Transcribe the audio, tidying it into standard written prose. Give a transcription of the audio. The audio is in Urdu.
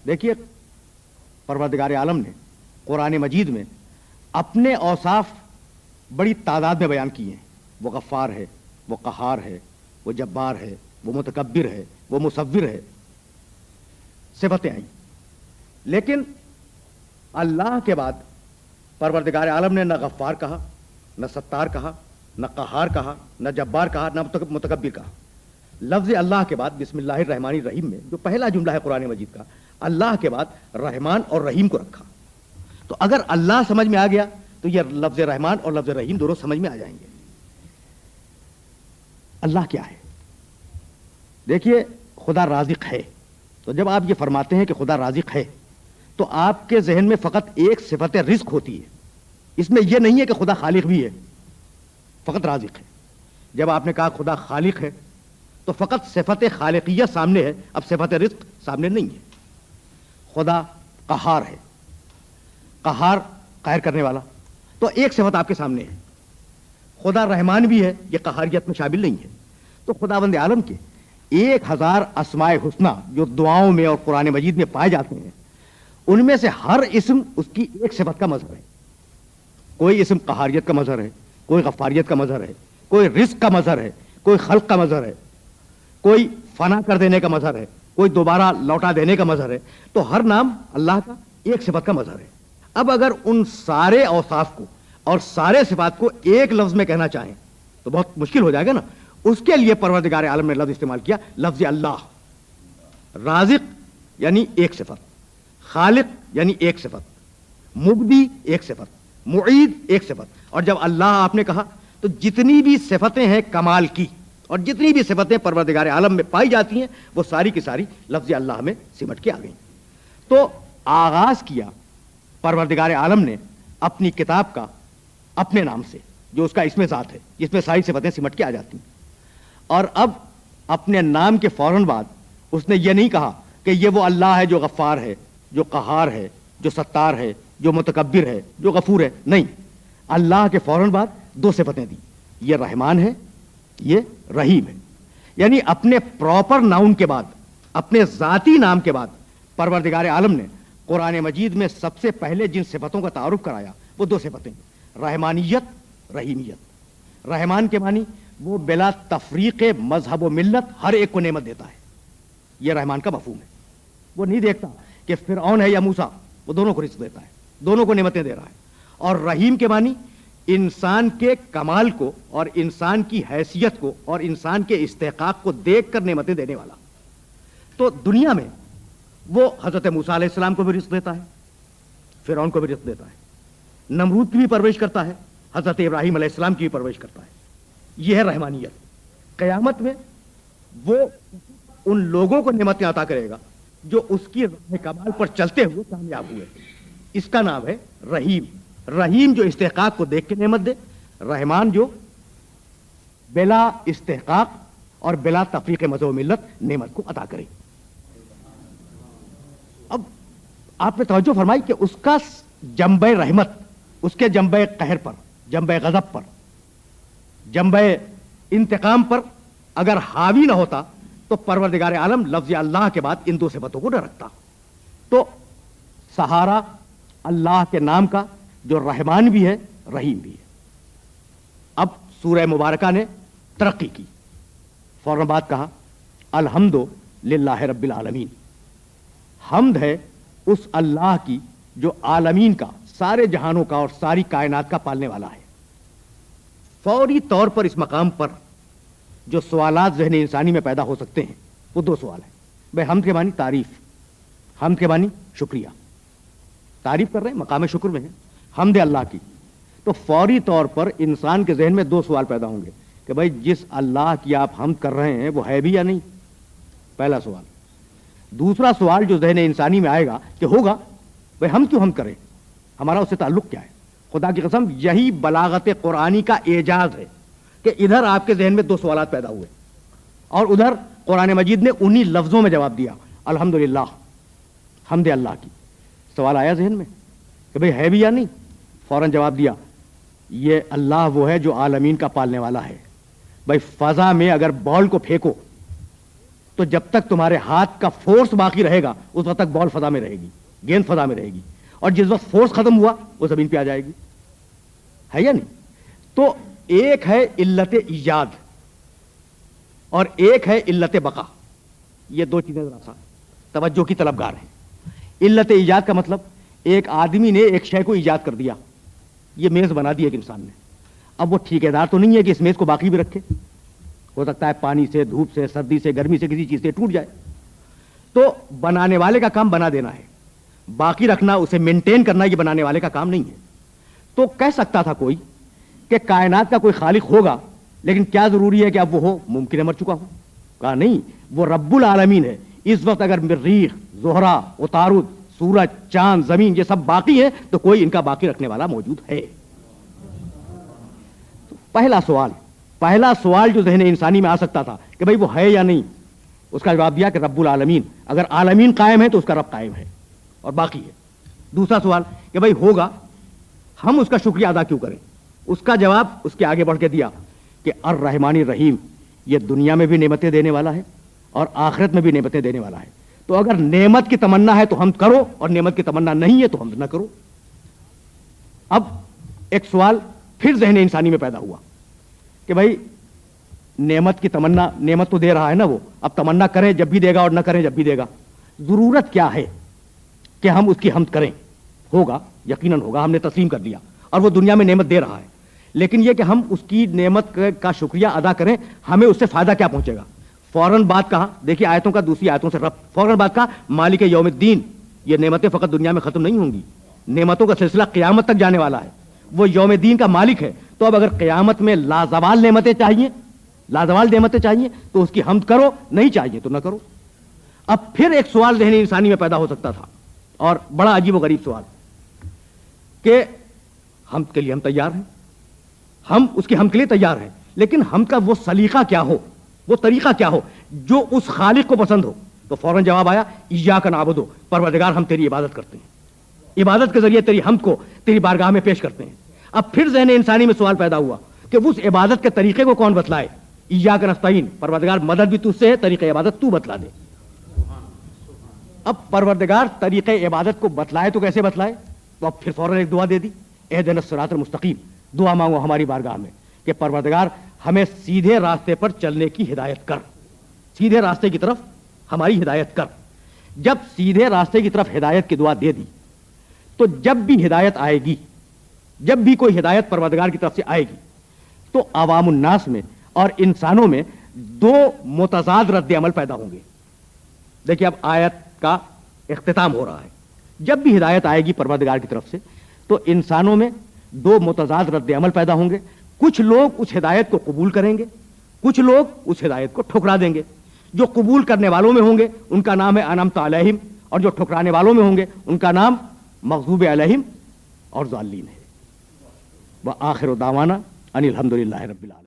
دیکھیے پروردگار عالم نے قرآن مجید میں اپنے اوصاف بڑی تعداد میں بیان کیے ہیں. وہ غفار ہے، وہ قہار ہے، وہ جبار ہے، وہ متکبر ہے، وہ مصور ہے، صفتیں آئیں. لیکن اللہ کے بعد پروردگار عالم نے نہ غفار کہا، نہ ستار کہا، نہ قہار کہا، نہ جبار کہا، نہ متکبر کہا. لفظ اللہ کے بعد بسم اللہ الرحمن الرحیم میں جو پہلا جملہ ہے قرآن مجید کا، اللہ کے بعد رحمان اور رحیم کو رکھا. تو اگر اللہ سمجھ میں آ گیا تو یہ لفظ رحمان اور لفظ رحیم دونوں سمجھ میں آ جائیں گے. اللہ کیا ہے؟ دیکھیے خدا رازق ہے. تو جب آپ یہ فرماتے ہیں کہ خدا رازق ہے تو آپ کے ذہن میں فقط ایک صفت رزق ہوتی ہے. اس میں یہ نہیں ہے کہ خدا خالق بھی ہے، فقط رازق ہے. جب آپ نے کہا خدا خالق ہے تو فقط صفت خالقیت سامنے ہے، اب صفت رزق سامنے نہیں ہے. خدا قہار ہے، قہار قہر کرنے والا، تو ایک صفت آپ کے سامنے ہے. خدا رحمان بھی ہے، یہ قہاریت میں شامل نہیں ہے. تو خداوند عالم کے 1000 اسماء حسنہ جو دعاؤں میں اور قرآن مجید میں پائے جاتے ہیں، ان میں سے ہر اسم اس کی ایک صفت کا مظہر ہے. کوئی اسم قہاریت کا مظہر ہے، کوئی غفاریت کا مظہر ہے، کوئی رزق کا مظہر ہے، کوئی خلق کا مظہر ہے، کوئی فنا کر دینے کا مظہر ہے، کوئی دوبارہ لوٹا دینے کا مظہر ہے. تو ہر نام اللہ کا ایک صفت کا مظہر ہے. اب اگر ان سارے اوصاف کو اور سارے صفات کو ایک لفظ میں کہنا چاہیں تو بہت مشکل ہو جائے گا نا. اس کے لیے پروردگار عالم نے لفظ استعمال کیا، لفظ اللہ. رازق یعنی ایک صفت، خالق یعنی ایک صفت، مبدی ایک صفت، معید ایک صفت. اور جب اللہ آپ نے کہا تو جتنی بھی صفتیں ہیں کمال کی اور جتنی بھی صفتیں پروردگار عالم میں پائی جاتی ہیں وہ ساری کی ساری لفظ اللہ میں سمٹ کے آ گئیں. تو آغاز کیا پروردگار عالم نے اپنی کتاب کا اپنے نام سے جو اس کا اسم ذات ہے، جس میں ساری صفتیں سمٹ کے آ جاتی ہیں. اور اب اپنے نام کے فوراً بعد اس نے یہ نہیں کہا کہ یہ وہ اللہ ہے جو غفار ہے، جو قہار ہے، جو ستار ہے، جو متکبر ہے، جو غفور ہے. نہیں، اللہ کے فوراً بعد 2 صفتیں دی، یہ رحمان ہے، یہ رحیم ہے. یعنی اپنے پراپر ناؤن کے بعد، اپنے ذاتی نام کے بعد پروردگار عالم نے قرآن مجید میں سب سے پہلے جن صفتوں کا تعارف کرایا وہ 2 صفتیں، رحمانیت، رحیمیت. رحمان کے معنی وہ بلا تفریق مذہب و ملت ہر ایک کو نعمت دیتا ہے. یہ رحمان کا مفہوم ہے. وہ نہیں دیکھتا کہ فرعون ہے یا موسیٰ، وہ دونوں کو رزق دیتا ہے، دونوں کو نعمتیں دے رہا ہے. اور رحیم کے معنی انسان کے کمال کو اور انسان کی حیثیت کو اور انسان کے استحقاق کو دیکھ کر نعمتیں دینے والا. تو دنیا میں وہ حضرت موسیٰ علیہ السلام کو بھی رزق دیتا ہے، فرعون کو بھی رزق دیتا ہے، نمرود کی بھی پرورش کرتا ہے، حضرت ابراہیم علیہ السلام کی بھی پرورش کرتا ہے. یہ ہے رحمانیت. قیامت میں وہ ان لوگوں کو نعمتیں عطا کرے گا جو اس کی راہ کمال پر چلتے ہوئے کامیاب ہوئے. اس کا نام ہے رحیم. رحیم جو استحقاق کو دیکھ کے نعمت دے، رحمان جو بلا استحقاق اور بلا تفریق مذہب و ملت نعمت کو عطا کرے. اب آپ نے توجہ فرمائی کہ اس کا جنبہ رحمت اس کے جنبہ قہر پر، جنبہ غضب پر، جنبہ انتقام پر اگر حاوی نہ ہوتا تو پروردگار عالم لفظ اللہ کے بعد ان 2 صفتوں کو نہ رکھتا. تو سہارا اللہ کے نام کا جو رحمان بھی ہے، رحیم بھی ہے. اب سورہ مبارکہ نے ترقی کی، فوراً بعد کہا الحمد للہ رب العالمین. حمد ہے اس اللہ کی جو عالمین کا، سارے جہانوں کا اور ساری کائنات کا پالنے والا ہے. فوری طور پر اس مقام پر جو سوالات ذہن انسانی میں پیدا ہو سکتے ہیں وہ 2 سوال ہیں. بھائی حمد کے معنی تعریف، حمد کے معنی شکریہ. تعریف کر رہے ہیں، مقام شکر میں ہے، حمد اللہ کی. تو فوری طور پر انسان کے ذہن میں 2 سوال پیدا ہوں گے کہ بھائی جس اللہ کی آپ حمد کر رہے ہیں وہ ہے بھی یا نہیں، پہلا سوال. دوسرا سوال جو ذہن انسانی میں آئے گا کہ ہوگا بھائی ہم کیوں حمد کریں، ہمارا اس سے تعلق کیا ہے. خدا کی قسم یہی بلاغت قرآنی کا اعجاز ہے کہ ادھر آپ کے ذہن میں 2 سوالات پیدا ہوئے اور ادھر قرآن مجید نے انہی لفظوں میں جواب دیا الحمدللہ، حمد اللہ کی. سوال آیا ذہن میں کہ بھئی ہے بھی یا نہیں، فوراً جواب دیا یہ اللہ وہ ہے جو عالمین کا پالنے والا ہے. بھائی فضا میں اگر بال کو پھینکو تو جب تک تمہارے ہاتھ کا فورس باقی رہے گا اس وقت تک بال فضا میں رہے گی، گیند فضا میں رہے گی، اور جس وقت فورس ختم ہوا وہ زمین پہ آ جائے گی، ہے یا نہیں؟ تو ایک ہے علت ایجاد اور ایک ہے علت بقا. یہ دو چیزیں ذرا سا توجہ کی طلبگار ہیں. علت ایجاد کا مطلب ایک آدمی نے ایک شے کو ایجاد کر دیا، یہ میز بنا دی ایک انسان نے. اب وہ ٹھیکیدار تو نہیں ہے کہ اس میز کو باقی بھی رکھے، ہو سکتا ہے پانی سے، دھوپ سے، سردی سے، گرمی سے، کسی چیز سے ٹوٹ جائے. تو بنانے والے کا کام بنا دینا ہے، باقی رکھنا، اسے مینٹین کرنا یہ بنانے والے کا کام نہیں ہے. تو کہہ سکتا تھا کوئی کہ کائنات کا کوئی خالق ہوگا، لیکن کیا ضروری ہے کہ اب وہ ہو؟ ممکن ہے مر چکا ہو. کہا نہیں، وہ رب العالمین ہے. اس وقت اگر مریخ، زہرہ، عطارد، سورج، چاند، زمین یہ سب باقی ہیں تو کوئی ان کا باقی رکھنے والا موجود ہے. پہلا سوال جو ذہن انسانی میں آ سکتا تھا کہ بھئی وہ ہے یا نہیں، اس کا جواب دیا کہ رب العالمین. اگر عالمین قائم ہے تو اس کا رب قائم ہے اور باقی ہے. دوسرا سوال کہ بھئی ہوگا، ہم اس کا شکریہ ادا کیوں کریں؟ اس کا جواب اس کے آگے بڑھ کے دیا کہ الرحمن الرحیم، یہ دنیا میں بھی نعمتیں دینے والا ہے اور آخرت میں بھی نعمتیں دینے والا ہے. تو اگر نعمت کی تمنا ہے تو ہم کرو، اور نعمت کی تمنا نہیں ہے تو ہم نہ کرو. اب ایک سوال پھر ذہن انسانی میں پیدا ہوا کہ بھائی نعمت کی تمنا، نعمت تو دے رہا ہے نا وہ، اب تمنا کریں جب بھی دے گا اور نہ کریں جب بھی دے گا. ضرورت کیا ہے کہ ہم اس کی حمد کریں؟ ہوگا، یقیناً ہوگا، ہم نے تسلیم کر دیا، اور وہ دنیا میں نعمت دے رہا ہے. لیکن یہ کہ ہم اس کی نعمت کا شکریہ ادا کریں، ہمیں اس سے فائدہ کیا پہنچے گا؟ فوراً بات کہا، دیکھیے آیتوں کا دوسری آیتوں سے ربط، فوراً بات کہا مالک یوم الدین. یہ نعمتیں فقط دنیا میں ختم نہیں ہوں گی، نعمتوں کا سلسلہ قیامت تک جانے والا ہے. وہ یوم الدین کا مالک ہے. تو اب اگر قیامت میں لازوال نعمتیں چاہیے، لازوال نعمتیں چاہیے تو اس کی حمد کرو، نہیں چاہیے تو نہ کرو. اب پھر ایک سوال ذہن انسانی میں پیدا ہو سکتا تھا، اور بڑا عجیب و غریب سوال، کہ حمد کے لیے ہم تیار ہیں، ہم اس کی حمد کے لیے تیار ہیں، لیکن حمد کا وہ سلیقہ کیا ہو، وہ طریقہ کیا ہو جو اس خالق کو پسند ہو. تو فوراً جواب آیا ایاک نعبد، پروردگار ہم تیری عبادت کرتے ہیں، عبادت کے ذریعے تیری حمد کو تیری بارگاہ میں پیش کرتے ہیں. اب پھر ذہن انسانی میں سوال پیدا ہوا کہ اس عبادت کے طریقے کو کون بتلائے؟ ایاک نستعین، پروردگار مدد بھی تجھ سے ہے، طریقہ عبادت تو بتلا دے. اب پروردگار طریقے عبادت کو بتلائے تو کیسے بتلائے؟ تو اب پھر فوراً ایک دعا دے دی، اہدنا الصراط المستقیم. دعا مانگو ہماری بارگاہ میں کہ پروردگار ہمیں سیدھے راستے پر چلنے کی ہدایت کر، سیدھے راستے کی طرف ہماری ہدایت کر. جب سیدھے راستے کی طرف ہدایت کی دعا دے دی تو جب بھی ہدایت آئے گی، جب بھی کوئی ہدایت پروردگار کی طرف سے آئے گی تو عوام الناس میں اور انسانوں میں دو متضاد رد عمل پیدا ہوں گے. دیکھیے اب آیت کا اختتام ہو رہا ہے. جب بھی ہدایت آئے گی پروردگار کی طرف سے تو انسانوں میں دو متضاد رد عمل پیدا ہوں گے. کچھ لوگ اس ہدایت کو قبول کریں گے، کچھ لوگ اس ہدایت کو ٹھکرا دیں گے. جو قبول کرنے والوں میں ہوں گے ان کا نام ہے انعمت علیہم، اور جو ٹھکرانے والوں میں ہوں گے ان کا نام مغضوب علیہم اور ضالین ہے. وآخر دعوانا ان الحمد للہ رب العالمین.